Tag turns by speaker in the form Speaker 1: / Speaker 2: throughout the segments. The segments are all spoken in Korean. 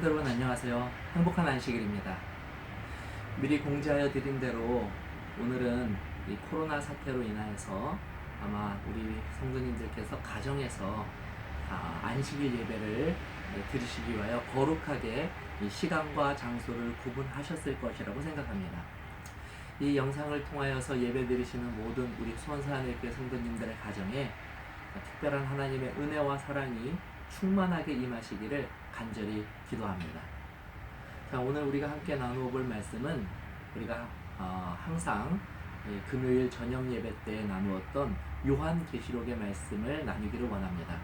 Speaker 1: 성도 여러분 안녕하세요. 행복한 안식일입니다. 미리 공지하여 드린 대로 오늘은 이 코로나 사태로 인하여서 아마 우리 성도님들께서 가정에서 안식일 예배를 드리시기 위하여 거룩하게 이 시간과 장소를 구분하셨을 것이라고 생각합니다. 이 영상을 통하여서 예배 드리시는 모든 우리 수원사하늘교회 성도님들의 가정에 특별한 하나님의 은혜와 사랑이 충만하게 임하시기를 간절히 기도합니다. 자, 오늘 우리가 함께 나누어 볼 말씀은 우리가 항상 금요일 저녁 예배 때 나누었던 요한계시록의 말씀을 나누기를 원합니다.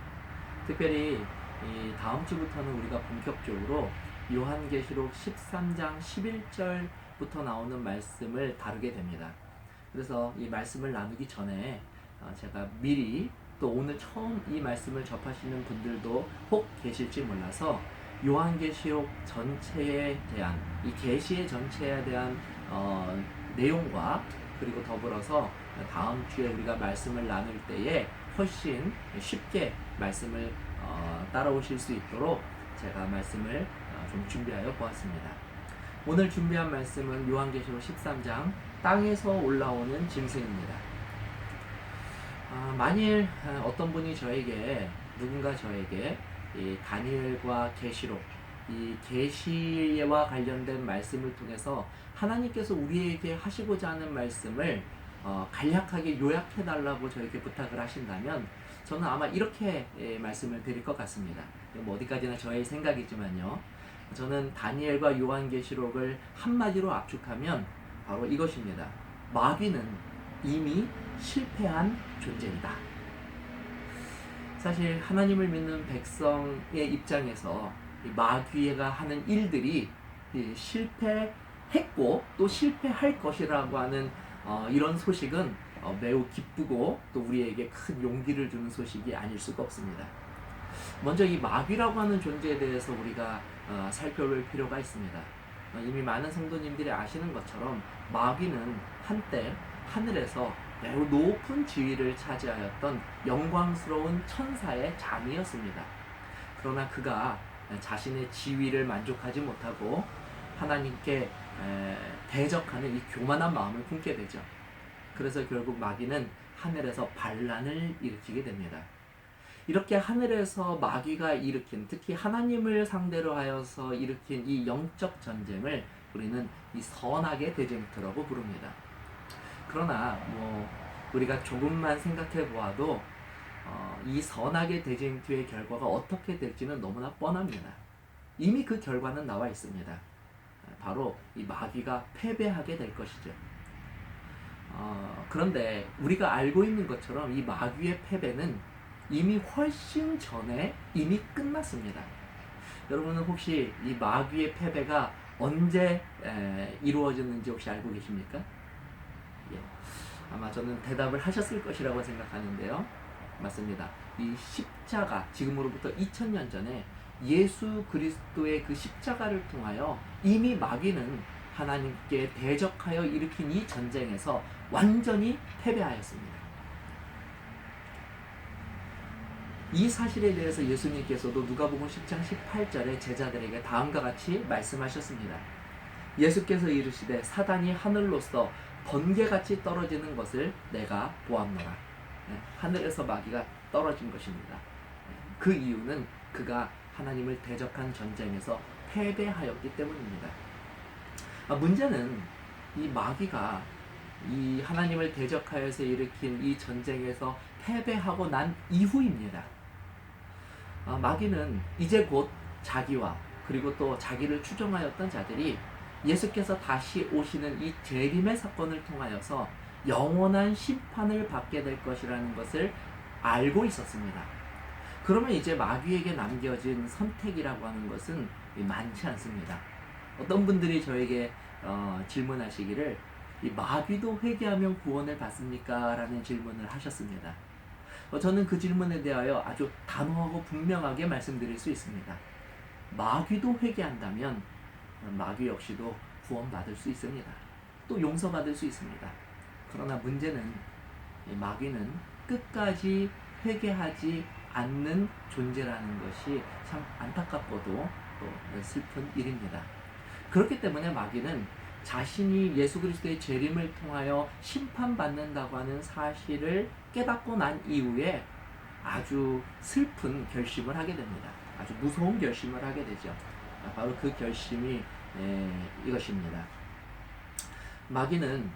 Speaker 1: 특별히 이 다음 주부터는 우리가 본격적으로 요한계시록 13장 11절부터 나오는 말씀을 다루게 됩니다. 그래서 이 말씀을 나누기 전에 제가 미리 또 오늘 처음 이 말씀을 접하시는 분들도 혹 계실지 몰라서 요한계시록 전체에 대한 이 계시의 전체에 대한 내용과 그리고 더불어서 다음 주에 우리가 말씀을 나눌 때에 훨씬 쉽게 말씀을 따라오실 수 있도록 제가 말씀을 좀 준비하여 보았습니다. 오늘 준비한 말씀은 요한계시록 13장 땅에서 올라오는 짐승입니다. 만일 어떤 분이 누군가 저에게 이 다니엘과 계시록, 이 계시와 관련된 말씀을 통해서 하나님께서 우리에게 하시고자 하는 말씀을 간략하게 요약해 달라고 저에게 부탁을 하신다면 저는 아마 이렇게 말씀을 드릴 것 같습니다. 뭐 어디까지나 저의 생각이지만요. 저는 다니엘과 요한계시록을 한마디로 압축하면 바로 이것입니다. 마귀는 이미 실패한 존재이다. 사실 하나님을 믿는 백성의 입장에서 마귀가 하는 일들이 실패했고 또 실패할 것이라고 하는 이런 소식은 매우 기쁘고 또 우리에게 큰 용기를 주는 소식이 아닐 수가 없습니다. 먼저 이 마귀라고 하는 존재에 대해서 우리가 살펴볼 필요가 있습니다. 이미 많은 성도님들이 아시는 것처럼 마귀는 한때 하늘에서 매우 높은 지위를 차지하였던 영광스러운 천사의 장이었습니다. 그러나 그가 자신의 지위를 만족하지 못하고 하나님께 대적하는 이 교만한 마음을 품게 되죠. 그래서 결국 마귀는 하늘에서 반란을 일으키게 됩니다. 이렇게 하늘에서 마귀가 일으킨, 특히 하나님을 상대로 하여서 일으킨 이 영적 전쟁을 우리는 이 선악의 대쟁투라고 부릅니다. 그러나 우리가 조금만 생각해 보아도 이 선악의 대쟁투의 결과가 어떻게 될지는 너무나 뻔합니다. 이미 그 결과는 나와 있습니다. 바로 이 마귀가 패배하게 될 것이죠. 그런데 우리가 알고 있는 것처럼 이 마귀의 패배는 이미 훨씬 전에 이미 끝났습니다. 여러분은 혹시 이 마귀의 패배가 언제 이루어졌는지 혹시 알고 계십니까? 예. 아마 저는 대답을 하셨을 것이라고 생각하는데요. 맞습니다. 이 십자가, 지금으로부터 2000년 전에 예수 그리스도의 그 십자가를 통하여 이미 마귀는 하나님께 대적하여 일으킨 이 전쟁에서 완전히 패배하였습니다. 이 사실에 대해서 예수님께서도 누가복음 10장 18절에 제자들에게 다음과 같이 말씀하셨습니다. 예수께서 이르시되 사단이 하늘로서 번개같이 떨어지는 것을 내가 보았노라. 하늘에서 마귀가 떨어진 것입니다. 그 이유는 그가 하나님을 대적한 전쟁에서 패배하였기 때문입니다. 문제는 이 마귀가 이 하나님을 대적하여서 일으킨 이 전쟁에서 패배하고 난 이후입니다. 마귀는 이제 곧 자기와 그리고 또 자기를 추종하였던 자들이 예수께서 다시 오시는 이 재림의 사건을 통하여서 영원한 심판을 받게 될 것이라는 것을 알고 있었습니다. 그러면 이제 마귀에게 남겨진 선택이라고 하는 것은 많지 않습니다. 어떤 분들이 저에게 질문하시기를 이 마귀도 회개하면 구원을 받습니까? 라는 질문을 하셨습니다. 저는 그 질문에 대하여 아주 단호하고 분명하게 말씀드릴 수 있습니다. 마귀도 회개한다면 마귀 역시도 구원받을 수 있습니다. 또 용서받을 수 있습니다. 그러나 문제는 마귀는 끝까지 회개하지 않는 존재라는 것이 참 안타깝고도 또 슬픈 일입니다. 그렇기 때문에 마귀는 자신이 예수 그리스도의 재림을 통하여 심판받는다고 하는 사실을 깨닫고 난 이후에 아주 슬픈 결심을 하게 됩니다. 아주 무서운 결심을 하게 되죠. 바로 그 결심이 이것입니다. 마귀는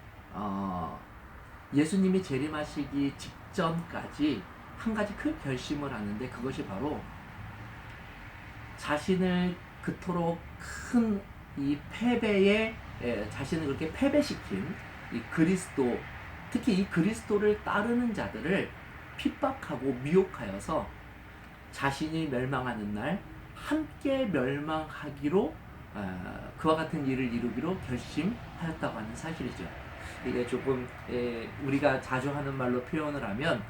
Speaker 1: 예수님이 재림하시기 직전까지 한 가지 큰 결심을 하는데, 그것이 바로 자신을 그토록 큰 이 패배에 자신을 그렇게 패배시킨 이 그리스도, 특히 이 그리스도를 따르는 자들을 핍박하고 미혹하여서 자신이 멸망하는 날 함께 멸망하기로 그와 같은 일을 이루기로 결심하였다고 하는 사실이죠. 이게 조금 우리가 자주 하는 말로 표현을 하면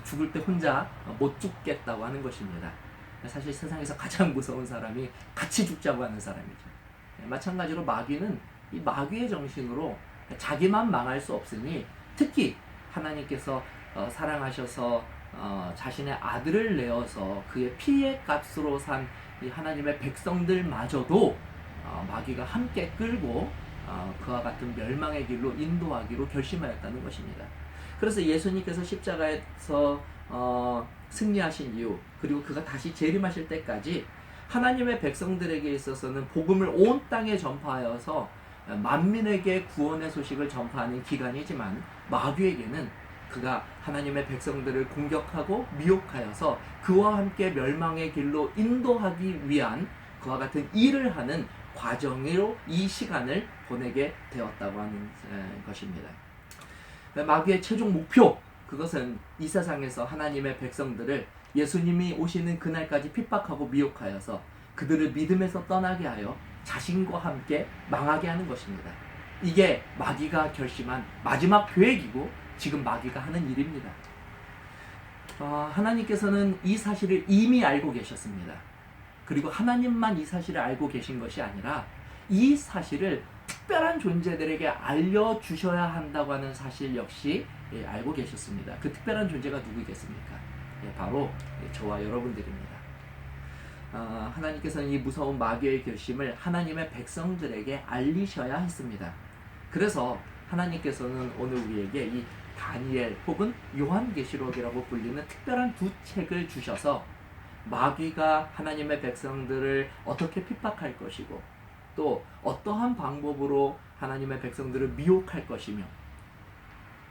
Speaker 1: 죽을 때 혼자 못 죽겠다고 하는 것입니다. 사실 세상에서 가장 무서운 사람이 같이 죽자고 하는 사람이죠. 마찬가지로 마귀는 이 마귀의 정신으로 자기만 망할 수 없으니, 특히 하나님께서 사랑하셔서 자신의 아들을 내어서 그의 피의 값으로 산 이 하나님의 백성들마저도 마귀가 함께 끌고 그와 같은 멸망의 길로 인도하기로 결심하였다는 것입니다. 그래서 예수님께서 십자가에서 승리하신 이유, 그리고 그가 다시 재림하실 때까지 하나님의 백성들에게 있어서는 복음을 온 땅에 전파하여서 만민에게 구원의 소식을 전파하는 기간이지만, 마귀에게는 그가 하나님의 백성들을 공격하고 미혹하여서 그와 함께 멸망의 길로 인도하기 위한 그와 같은 일을 하는 과정으로 이 시간을 보내게 되었다고 하는 것입니다. 마귀의 최종 목표, 그것은 이 세상에서 하나님의 백성들을 예수님이 오시는 그날까지 핍박하고 미혹하여서 그들을 믿음에서 떠나게 하여 자신과 함께 망하게 하는 것입니다. 이게 마귀가 결심한 마지막 계획이고 지금 마귀가 하는 일입니다. 하나님께서는 이 사실을 이미 알고 계셨습니다. 그리고 하나님만 이 사실을 알고 계신 것이 아니라 이 사실을 특별한 존재들에게 알려주셔야 한다고 하는 사실 역시 알고 계셨습니다. 그 특별한 존재가 누구겠습니까? 바로 저와 여러분들입니다. 하나님께서는 이 무서운 마귀의 결심을 하나님의 백성들에게 알리셔야 했습니다. 그래서 하나님께서는 오늘 우리에게 이 다니엘 혹은 요한계시록이라고 불리는 특별한 두 책을 주셔서 마귀가 하나님의 백성들을 어떻게 핍박할 것이고 또 어떠한 방법으로 하나님의 백성들을 미혹할 것이며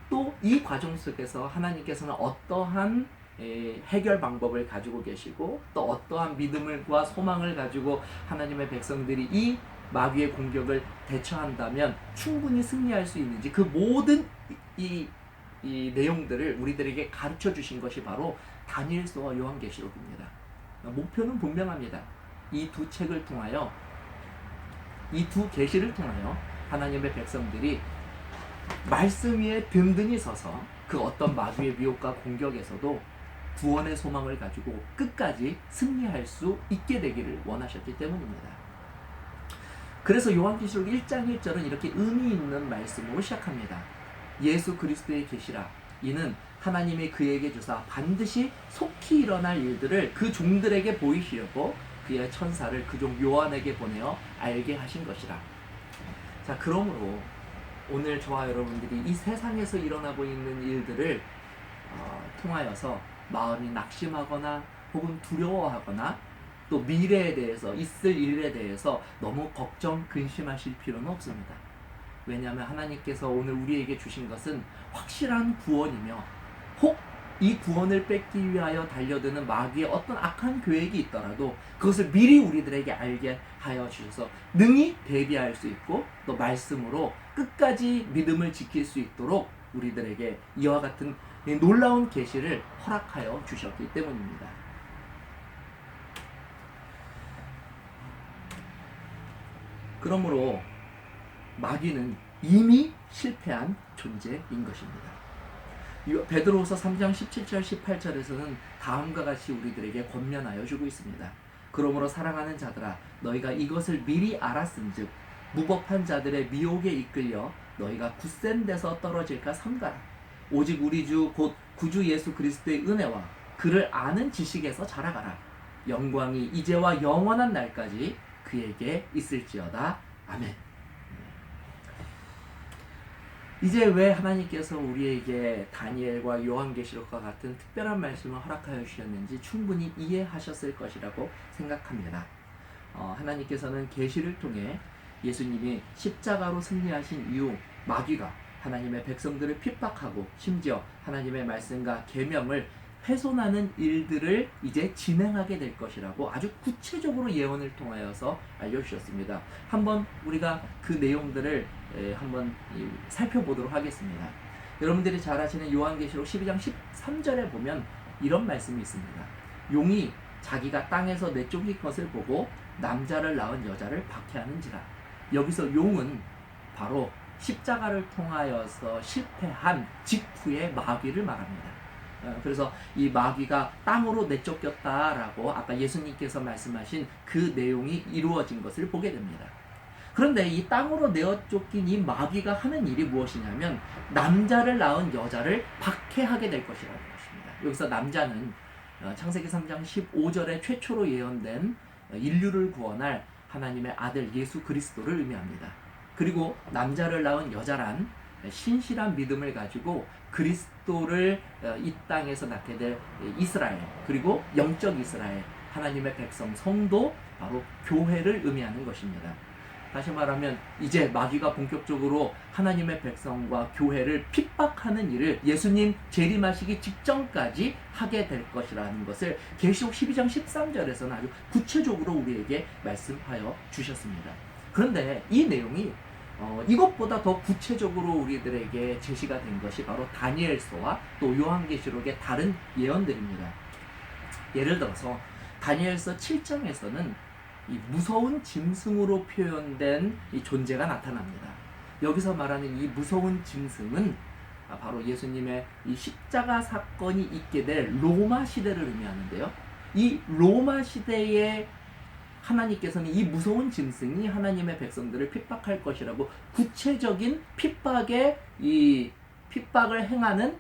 Speaker 1: 또 이 과정 속에서 하나님께서는 어떠한 해결 방법을 가지고 계시고 또 어떠한 믿음과 소망을 가지고 하나님의 백성들이 이 마귀의 공격을 대처한다면 충분히 승리할 수 있는지, 그 모든 이 내용들을 우리들에게 가르쳐 주신 것이 바로 다니엘서와 요한계시록입니다. 목표는 분명합니다. 이 두 책을 통하여, 이 두 계시를 통하여 하나님의 백성들이 말씀 위에 든든히 서서 그 어떤 마귀의 미혹과 공격에서도 구원의 소망을 가지고 끝까지 승리할 수 있게 되기를 원하셨기 때문입니다. 그래서 요한계시록 1장 1절은 이렇게 의미 있는 말씀으로 시작합니다. 예수 그리스도의 계시라. 이는 하나님이 그에게 주사 반드시 속히 일어날 일들을 그 종들에게 보이시려고 그의 천사를 그 종 요한에게 보내어 알게 하신 것이라. 자, 그러므로 오늘 저와 여러분들이 이 세상에서 일어나고 있는 일들을 통하여서 마음이 낙심하거나 혹은 두려워하거나 또 미래에 대해서, 있을 일에 대해서 너무 걱정, 근심하실 필요는 없습니다. 왜냐하면 하나님께서 오늘 우리에게 주신 것은 확실한 구원이며, 혹 이 구원을 뺏기 위하여 달려드는 마귀의 어떤 악한 계획이 있더라도 그것을 미리 우리들에게 알게 하여 주셔서 능히 대비할 수 있고 또 말씀으로 끝까지 믿음을 지킬 수 있도록 우리들에게 이와 같은 놀라운 계시를 허락하여 주셨기 때문입니다. 그러므로 마귀는 이미 실패한 존재인 것입니다. 베드로후서 3장 17절 18절에서는 다음과 같이 우리들에게 권면하여 주고 있습니다. 그러므로 사랑하는 자들아, 너희가 이것을 미리 알았은즉 무법한 자들의 미혹에 이끌려 너희가 굳센 데서 떨어질까 삼가라. 오직 우리 주 곧 구주 예수 그리스도의 은혜와 그를 아는 지식에서 자라가라. 영광이 이제와 영원한 날까지 그에게 있을지어다. 아멘. 이제 왜 하나님께서 우리에게 다니엘과 요한계시록과 같은 특별한 말씀을 허락하여 주셨는지 충분히 이해하셨을 것이라고 생각합니다. 하나님께서는 계시를 통해 예수님이 십자가로 승리하신 이후 마귀가 하나님의 백성들을 핍박하고 심지어 하나님의 말씀과 계명을 훼손하는 일들을 이제 진행하게 될 것이라고 아주 구체적으로 예언을 통하여서 알려주셨습니다. 한번 우리가 그 내용들을 한번 살펴보도록 하겠습니다. 여러분들이 잘 아시는 요한계시록 12장 13절에 보면 이런 말씀이 있습니다. 용이 자기가 땅에서 내쫓긴 것을 보고 남자를 낳은 여자를 박해하는지라. 여기서 용은 바로 십자가를 통하여서 실패한 직후의 마귀를 말합니다. 그래서 이 마귀가 땅으로 내쫓겼다라고 아까 예수님께서 말씀하신 그 내용이 이루어진 것을 보게 됩니다. 그런데 이 땅으로 내쫓긴 이 마귀가 하는 일이 무엇이냐면 남자를 낳은 여자를 박해하게 될 것이라는 것입니다. 여기서 남자는 창세기 3장 15절에 최초로 예언된 인류를 구원할 하나님의 아들 예수 그리스도를 의미합니다. 그리고 남자를 낳은 여자란 신실한 믿음을 가지고 그리스도를 이 땅에서 낳게 될 이스라엘, 그리고 영적 이스라엘, 하나님의 백성, 성도, 바로 교회를 의미하는 것입니다. 다시 말하면 이제 마귀가 본격적으로 하나님의 백성과 교회를 핍박하는 일을 예수님 재림하시기 직전까지 하게 될 것이라는 것을 계시록 12장 13절에서는 아주 구체적으로 우리에게 말씀하여 주셨습니다. 그런데 이 내용이 이것보다 더 구체적으로 우리들에게 제시가 된 것이 바로 다니엘서와 또 요한계시록의 다른 예언들입니다. 예를 들어서 다니엘서 7장에서는 이 무서운 짐승으로 표현된 이 존재가 나타납니다. 여기서 말하는 이 무서운 짐승은 바로 예수님의 이 십자가 사건이 있게 될 로마 시대를 의미하는데요. 이 로마 시대에 하나님께서는 이 무서운 짐승이 하나님의 백성들을 핍박할 것이라고 구체적인 핍박을 행하는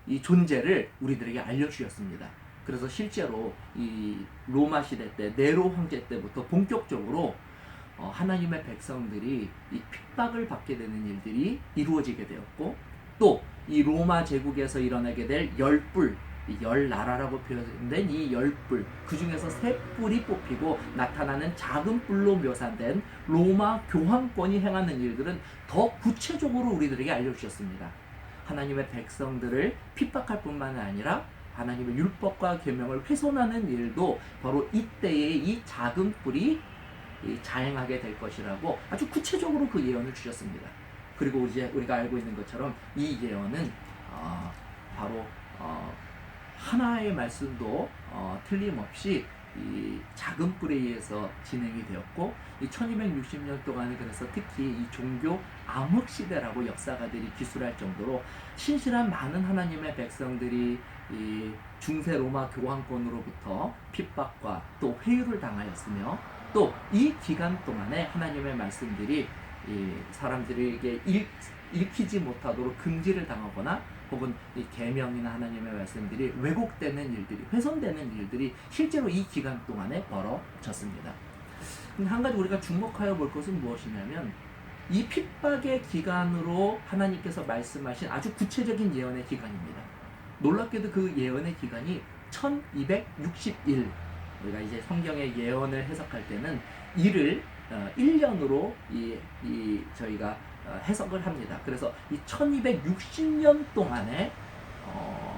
Speaker 1: 이 존재를 우리들에게 알려주셨습니다. 그래서 실제로 이 로마 시대 때 네로 황제 때부터 본격적으로 하나님의 백성들이 이 핍박을 받게 되는 일들이 이루어지게 되었고, 또 이 로마 제국에서 일어나게 될 열불, 열 나라라고 표현된 이 열불, 그 중에서 세 뿔이 뽑히고 나타나는 작은 뿔로 묘사된 로마 교황권이 행하는 일들은 더 구체적으로 우리들에게 알려주셨습니다. 하나님의 백성들을 핍박할 뿐만 아니라 하나님의 율법과 계명을 훼손하는 일도 바로 이때에 이 작은 뿔이 자행하게 될 것이라고 아주 구체적으로 그 예언을 주셨습니다. 그리고 이제 우리가 알고 있는 것처럼 이 예언은 바로 하나의 말씀도 틀림없이 이 작은 뿔에 의해서 진행이 되었고, 이 1260년 동안에 그래서 특히 이 종교 암흑 시대라고 역사가들이 기술할 정도로 신실한 많은 하나님의 백성들이 이 중세 로마 교황권으로부터 핍박과 또 회유를 당하였으며, 또 이 기간 동안에 하나님의 말씀들이 이 사람들에게 읽히지 못하도록 금지를 당하거나 혹은 이 계명이나 하나님의 말씀들이 왜곡되는 일들이, 훼손되는 일들이 실제로 이 기간 동안에 벌어졌습니다. 한 가지 우리가 주목하여 볼 것은 무엇이냐면 이 핍박의 기간으로 하나님께서 말씀하신 아주 구체적인 예언의 기간입니다. 놀랍게도 그 예언의 기간이 1260일, 우리가 이제 성경의 예언을 해석할 때는 이를 1년으로 저희가 해석을 합니다. 그래서 이 1260년 동안에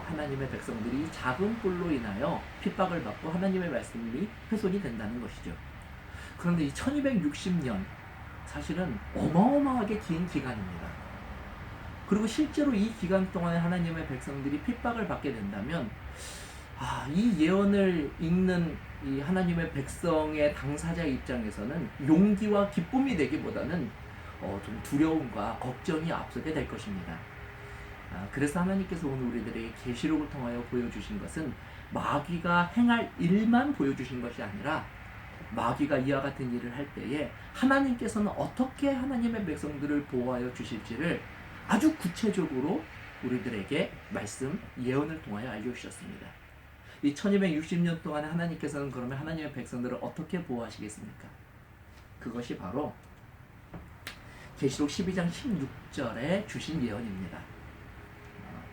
Speaker 1: 하나님의 백성들이 작은 뿔로 인하여 핍박을 받고 하나님의 말씀이 훼손이 된다는 것이죠. 그런데 이 1260년 사실은 어마어마하게 긴 기간입니다. 그리고 실제로 이 기간 동안에 하나님의 백성들이 핍박을 받게 된다면 이 예언을 읽는 이 하나님의 백성의 당사자 입장에서는 용기와 기쁨이 되기보다는 좀 두려움과 걱정이 앞서게 될 것입니다. 그래서 하나님께서 오늘 우리들에게 계시록을 통하여 보여주신 것은 마귀가 행할 일만 보여주신 것이 아니라 마귀가 이와 같은 일을 할 때에 하나님께서는 어떻게 하나님의 백성들을 보호하여 주실지를 아주 구체적으로 우리들에게 말씀, 예언을 통하여 알려주셨습니다. 이 1260년 동안에 하나님께서는 그러면 하나님의 백성들을 어떻게 보호하시겠습니까? 그것이 바로 계시록 12장 16절에 주신 예언입니다.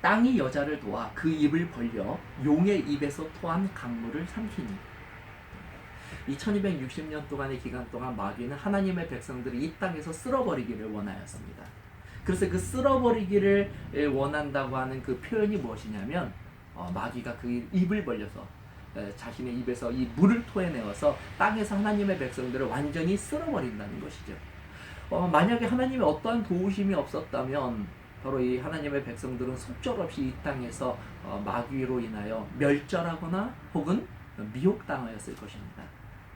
Speaker 1: 땅이 여자를 도와 그 입을 벌려 용의 입에서 토한 강물을 삼키니. 이 1260년 동안의 기간 동안 마귀는 하나님의 백성들을 이 땅에서 쓸어버리기를 원하였습니다. 그래서 그 쓸어버리기를 원한다고 하는 그 표현이 무엇이냐면 마귀가 그 입을 벌려서 자신의 입에서 이 물을 토해내어서 땅에서 하나님의 백성들을 완전히 쓸어버린다는 것이죠. 만약에 하나님의 어떠한 도우심이 없었다면 바로 이 하나님의 백성들은 속절없이 이 땅에서 마귀로 인하여 멸절하거나 혹은 미혹당하였을 것입니다.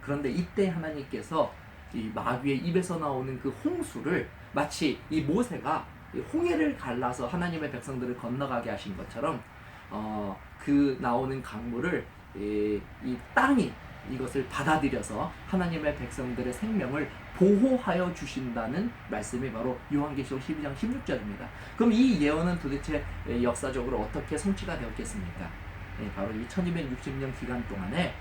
Speaker 1: 그런데 이때 하나님께서 이 마귀의 입에서 나오는 그 홍수를 마치 이 모세가 홍해를 갈라서 하나님의 백성들을 건너가게 하신 것처럼 그 나오는 강물을 이 땅이 이것을 받아들여서 하나님의 백성들의 생명을 보호하여 주신다는 말씀이 바로 요한계시록 12장 16절입니다. 그럼 이 예언은 도대체 역사적으로 어떻게 성취가 되었겠습니까? 바로 이 1260년 기간 동안에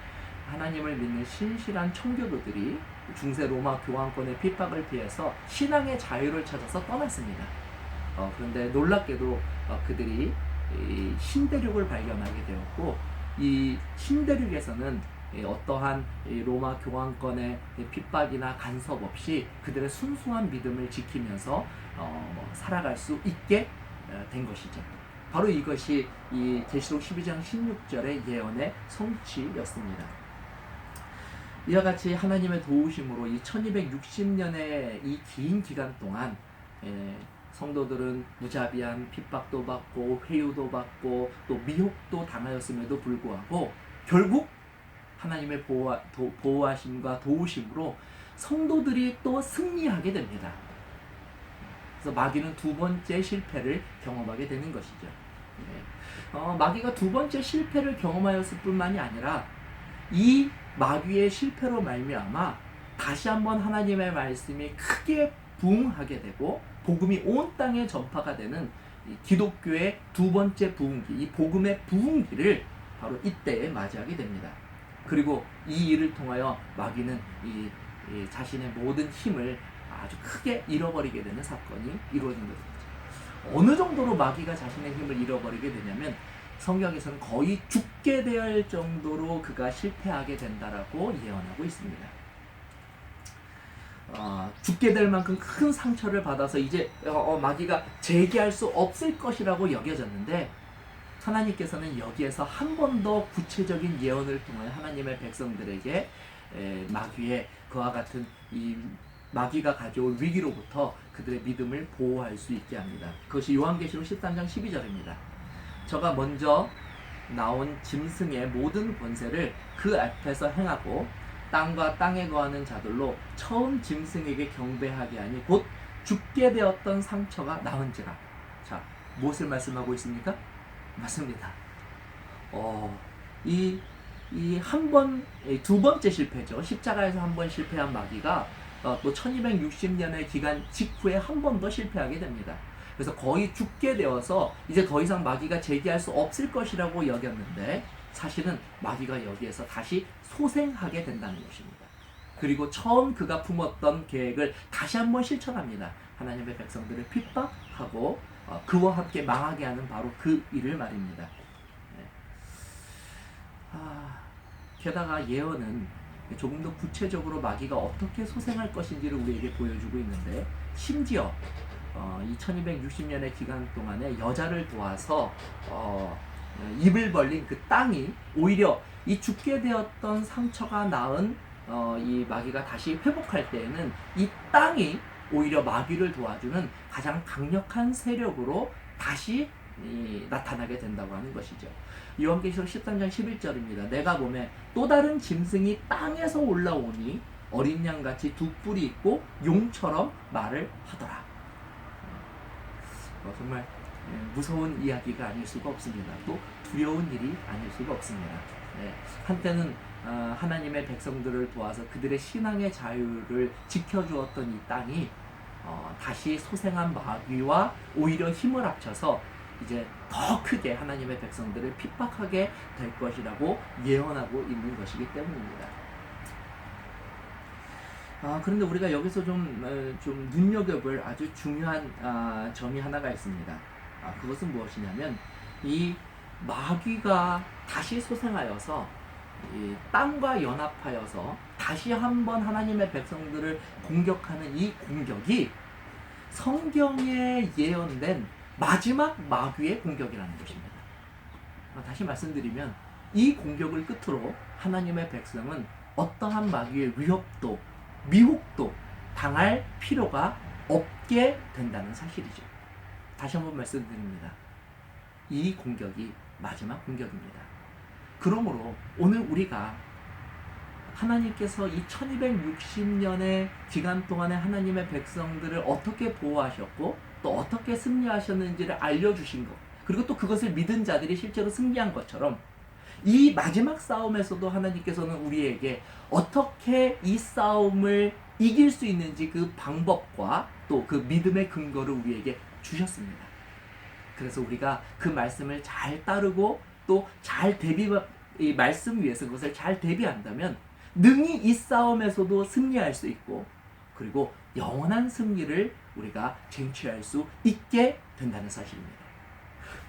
Speaker 1: 하나님을 믿는 신실한 청교도들이 중세 로마 교황권의 핍박을 피해서 신앙의 자유를 찾아서 떠났습니다. 그런데 놀랍게도 그들이 신대륙을 발견하게 되었고, 이 신대륙에서는 어떠한 로마 교황권의 핍박이나 간섭 없이 그들의 순수한 믿음을 지키면서 살아갈 수 있게 된 것이죠. 바로 이것이 이 계시록 12장 16절의 예언의 성취였습니다. 이와 같이 하나님의 도우심으로 이 1260년의 이 긴 기간 동안 성도들은 무자비한 핍박도 받고 회유도 받고 또 미혹도 당하였음에도 불구하고 결국 하나님의 보호하심과 도우심으로 성도들이 또 승리하게 됩니다. 그래서 마귀는 두 번째 실패를 경험하게 되는 것이죠. 마귀가 두 번째 실패를 경험하였을 뿐만이 아니라 이 마귀의 실패로 말미암아 다시 한번 하나님의 말씀이 크게 부흥하게 되고 복음이 온 땅에 전파가 되는 이 기독교의 두 번째 부흥기, 이 복음의 부흥기를 바로 이때에 맞이하게 됩니다. 그리고 이 일을 통하여 마귀는 이 자신의 모든 힘을 아주 크게 잃어버리게 되는 사건이 이루어진 것입니다. 어느 정도로 마귀가 자신의 힘을 잃어버리게 되냐면 성경에서는 거의 죽게 될 정도로 그가 실패하게 된다라고 예언하고 있습니다. 죽게 될 만큼 큰 상처를 받아서 이제 마귀가 재기할 수 없을 것이라고 여겨졌는데, 하나님께서는 여기에서 한 번 더 구체적인 예언을 통해 하나님의 백성들에게 마귀의 그와 같은 이 마귀가 가져올 위기로부터 그들의 믿음을 보호할 수 있게 합니다. 그것이 요한계시록 13장 12절입니다. 저가 먼저 나온 짐승의 모든 권세를 그 앞에서 행하고 땅과 땅에 거하는 자들로 처음 짐승에게 경배하게 하니 곧 죽게 되었던 상처가 나은지라. 자, 무엇을 말씀하고 있습니까? 맞습니다. 두 번째 실패죠. 십자가에서 한 번 실패한 마귀가 또 1260년의 기간 직후에 한 번 더 실패하게 됩니다. 그래서 거의 죽게 되어서 이제 더 이상 마귀가 재기할 수 없을 것이라고 여겼는데, 사실은 마귀가 여기에서 다시 소생하게 된다는 것입니다. 그리고 처음 그가 품었던 계획을 다시 한번 실천합니다. 하나님의 백성들을 핍박하고 그와 함께 망하게 하는 바로 그 일을 말입니다. 게다가 예언은 조금 더 구체적으로 마귀가 어떻게 소생할 것인지를 우리에게 보여주고 있는데, 심지어 이 1260년의 기간 동안에 여자를 도와서 입을 벌린 그 땅이 오히려 이 죽게 되었던 상처가 나은 이 마귀가 다시 회복할 때에는 이 땅이 오히려 마귀를 도와주는 가장 강력한 세력으로 다시 나타나게 된다고 하는 것이죠. 요한계시록 13장 11절입니다. 내가 보매 또 다른 짐승이 땅에서 올라오니 어린 양같이 두 뿔이 있고 용처럼 말을 하더라. 정말 무서운 이야기가 아닐 수가 없습니다. 또 두려운 일이 아닐 수가 없습니다. 한때는 하나님의 백성들을 도와서 그들의 신앙의 자유를 지켜주었던 이 땅이 다시 소생한 마귀와 오히려 힘을 합쳐서 이제 더 크게 하나님의 백성들을 핍박하게 될 것이라고 예언하고 있는 것이기 때문입니다. 그런데 우리가 여기서 좀 눈여겨볼 아주 중요한 점이 하나가 있습니다. 그것은 무엇이냐면 이 마귀가 다시 소생하여서 이 땅과 연합하여서 다시 한번 하나님의 백성들을 공격하는 이 공격이 성경에 예언된 마지막 마귀의 공격이라는 것입니다. 다시 말씀드리면 이 공격을 끝으로 하나님의 백성은 어떠한 마귀의 위협도 미혹도 당할 필요가 없게 된다는 사실이죠. 다시 한번 말씀드립니다. 이 공격이 마지막 공격입니다. 그러므로 오늘 우리가 하나님께서 이 1260년의 기간 동안에 하나님의 백성들을 어떻게 보호하셨고 또 어떻게 승리하셨는지를 알려주신 것, 그리고 또 그것을 믿은 자들이 실제로 승리한 것처럼 이 마지막 싸움에서도 하나님께서는 우리에게 어떻게 이 싸움을 이길 수 있는지 그 방법과 또 그 믿음의 근거를 우리에게 주셨습니다. 그래서 우리가 그 말씀을 잘 따르고 또 잘 이 말씀 위에서 그것을 잘 대비한다면 능히 이 싸움에서도 승리할 수 있고, 그리고 영원한 승리를 우리가 쟁취할 수 있게 된다는 사실입니다.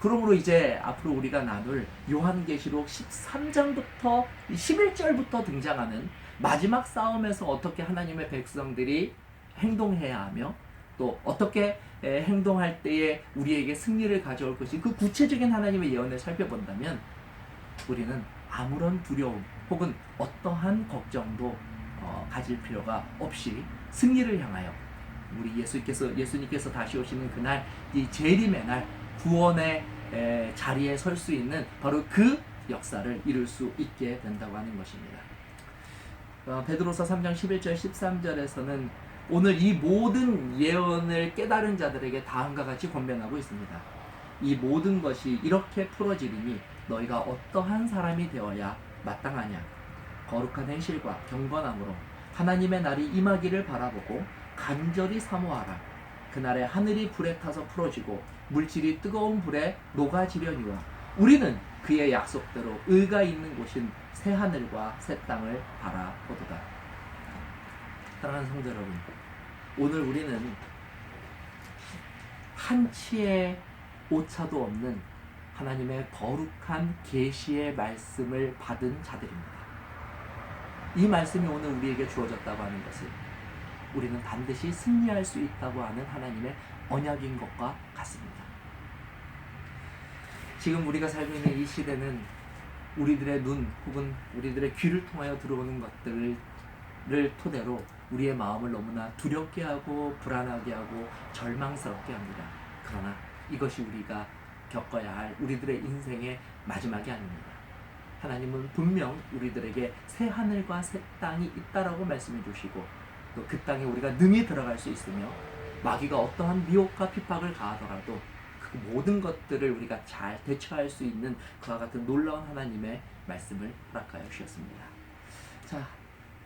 Speaker 1: 그러므로 이제 앞으로 우리가 나눌 요한계시록 13장부터 11절부터 등장하는 마지막 싸움에서 어떻게 하나님의 백성들이 행동해야 하며 또 어떻게 행동할 때에 우리에게 승리를 가져올 것이, 그 구체적인 하나님의 예언을 살펴본다면 우리는 아무런 두려움 혹은 어떠한 걱정도 가질 필요가 없이 승리를 향하여 우리 예수님께서 다시 오시는 그날, 이 재림의 날, 구원의 자리에 설 수 있는 바로 그 역사를 이룰 수 있게 된다고 하는 것입니다. 베드로서 3장 11절 13절에서는 오늘 이 모든 예언을 깨달은 자들에게 다음과 같이 권면하고 있습니다. 이 모든 것이 이렇게 풀어지리니 너희가 어떠한 사람이 되어야 마땅하냐? 거룩한 행실과 경건함으로 하나님의 날이 임하기를 바라보고 간절히 사모하라. 그날에 하늘이 불에 타서 풀어지고 물질이 뜨거운 불에 녹아지려니와 우리는 그의 약속대로 의가 있는 곳인 새 하늘과 새 땅을 바라보도다. 사랑하는 성도 여러분, 오늘 우리는 한치의 오차도 없는 하나님의 거룩한 계시의 말씀을 받은 자들입니다. 이 말씀이 오늘 우리에게 주어졌다고 하는 것은 우리는 반드시 승리할 수 있다고 하는 하나님의 언약인 것과 같습니다. 지금 우리가 살고 있는 이 시대는 우리들의 눈 혹은 우리들의 귀를 통하여 들어오는 것들을 토대로 우리의 마음을 너무나 두렵게 하고 불안하게 하고 절망스럽게 합니다. 그러나 이것이 우리가 겪어야 할 우리들의 인생의 마지막이 아닙니다. 하나님은 분명 우리들에게 새 하늘과 새 땅이 있다라고 말씀해 주시고 또 그 땅에 우리가 능히 들어갈 수 있으며 마귀가 어떠한 미혹과 핍박을 가하더라도 그 모든 것들을 우리가 잘 대처할 수 있는 그와 같은 놀라운 하나님의 말씀을 허락하여 주셨습니다. 자,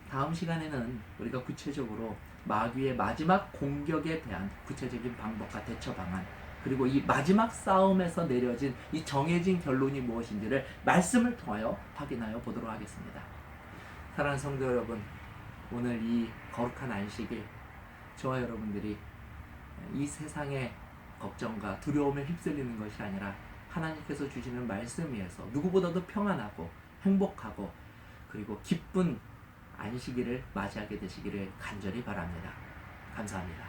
Speaker 1: 다음 시간에는 우리가 구체적으로 마귀의 마지막 공격에 대한 구체적인 방법과 대처 방안, 그리고 이 마지막 싸움에서 내려진 이 정해진 결론이 무엇인지를 말씀을 통하여 확인하여 보도록 하겠습니다. 사랑하는 성도 여러분, 오늘 이 거룩한 안식일, 저와 여러분들이 이 세상의 걱정과 두려움에 휩쓸리는 것이 아니라 하나님께서 주시는 말씀 위에서 누구보다도 평안하고 행복하고 그리고 기쁜 안식일을 맞이하게 되시기를 간절히 바랍니다. 감사합니다.